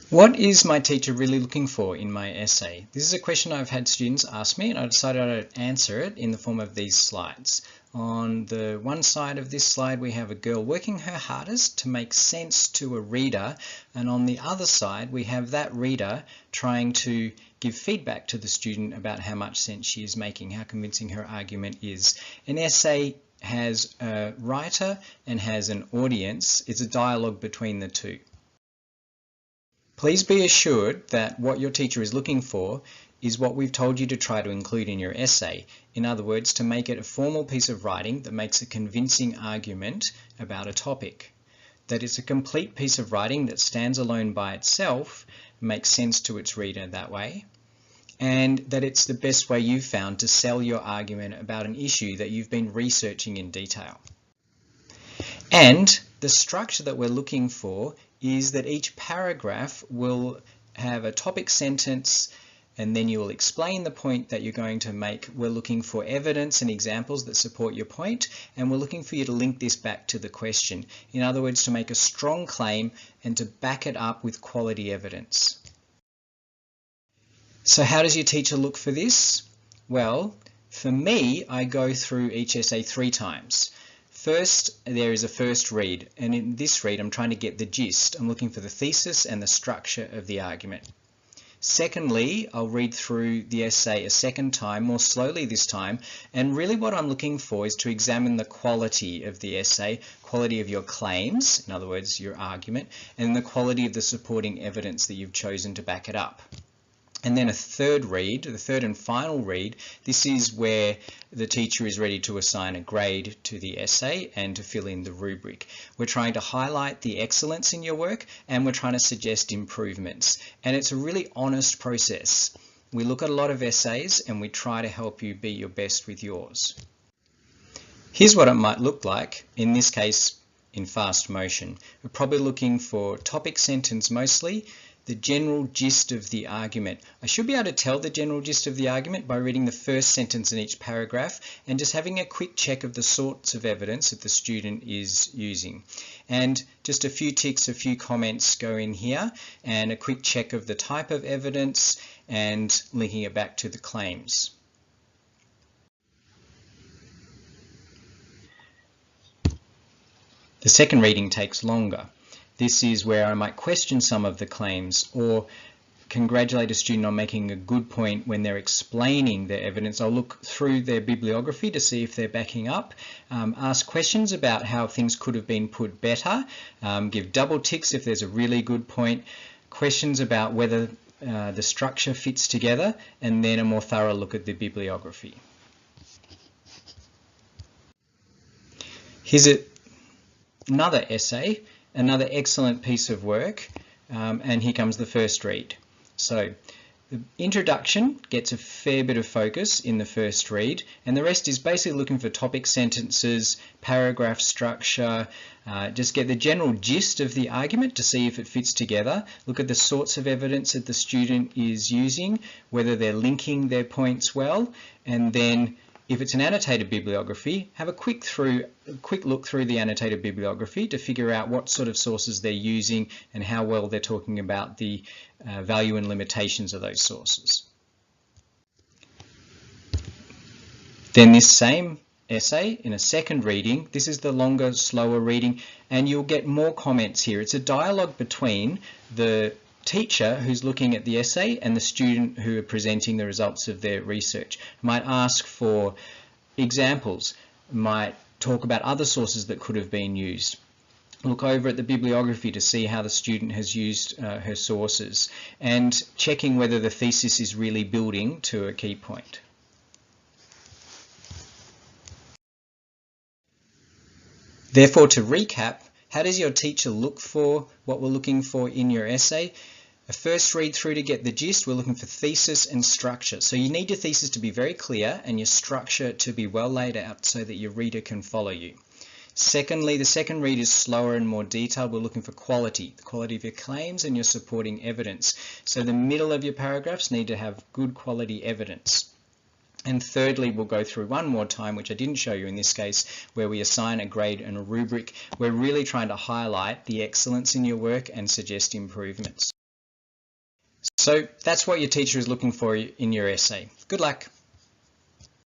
What is my teacher really looking for in my essay? This is a question I've had students ask me, and I decided I'd answer it in the form of these slides. On the one side of this slide we have a girl working her hardest to make sense to a reader, and on the other side we have that reader trying to give feedback to the student about how much sense she is making, how convincing her argument is. An essay has a writer and has an audience. It's a dialogue between the two. Please be assured that what your teacher is looking for is what we've told you to try to include in your essay. In other words, to make it a formal piece of writing that makes a convincing argument about a topic. That it's a complete piece of writing that stands alone by itself, makes sense to its reader that way, and that it's the best way you've found to sell your argument about an issue that you've been researching in detail. And the structure that we're looking for is that each paragraph will have a topic sentence, and then you will explain the point that you're going to make. We're looking for evidence and examples that support your point, and we're looking for you to link this back to the question. In other words, to make a strong claim and to back it up with quality evidence. So how does your teacher look for this? Well, for me, I go through each essay 3 times. First, there is a first read, and in this read I'm trying to get the gist. I'm looking for the thesis and the structure of the argument. Secondly, I'll read through the essay a second time, more slowly this time, and really what I'm looking for is to examine the quality of the essay, quality of your claims, in other words your argument, and the quality of the supporting evidence that you've chosen to back it up. And then a third read, the third and final read, this is where the teacher is ready to assign a grade to the essay and to fill in the rubric. We're trying to highlight the excellence in your work, and we're trying to suggest improvements. And it's a really honest process. We look at a lot of essays and we try to help you be your best with yours. Here's what it might look like, in this case in fast motion. We're probably looking for topic sentence mostly, the general gist of the argument. I should be able to tell the general gist of the argument by reading the first sentence in each paragraph and just having a quick check of the sorts of evidence that the student is using. And just a few ticks, a few comments go in here, and a quick check of the type of evidence and linking it back to the claims. The second reading takes longer. This is where I might question some of the claims or congratulate a student on making a good point when they're explaining their evidence. I'll look through their bibliography to see if they're backing up, ask questions about how things could have been put better, give double ticks if there's a really good point, questions about whether the structure fits together, and then a more thorough look at the bibliography. Here's another essay. Another excellent piece of work, and here comes the first read. So the introduction gets a fair bit of focus in the first read, and the rest is basically looking for topic sentences, paragraph structure, just get the general gist of the argument to see if it fits together, look at the sorts of evidence that the student is using, whether they're linking their points well, and then if it's an annotated bibliography, have a quick look through the annotated bibliography to figure out what sort of sources they're using and how well they're talking about the value and limitations of those sources. Then this same essay in a second reading, this is the longer, slower reading, and you'll get more comments here. It's a dialogue between the teacher who's looking at the essay and the student who are presenting the results of their research. Might ask for examples, might talk about other sources that could have been used. Look over at the bibliography to see how the student has used her sources, and checking whether the thesis is really building to a key point. Therefore, to recap, how does your teacher look for what we're looking for in your essay? A first read through to get the gist, we're looking for thesis and structure. So you need your thesis to be very clear and your structure to be well laid out so that your reader can follow you. Secondly, the second read is slower and more detailed. We're looking for quality, the quality of your claims and your supporting evidence. So the middle of your paragraphs need to have good quality evidence. And thirdly, we'll go through one more time, which I didn't show you in this case, where we assign a grade and a rubric. We're really trying to highlight the excellence in your work and suggest improvements. So that's what your teacher is looking for in your essay. Good luck.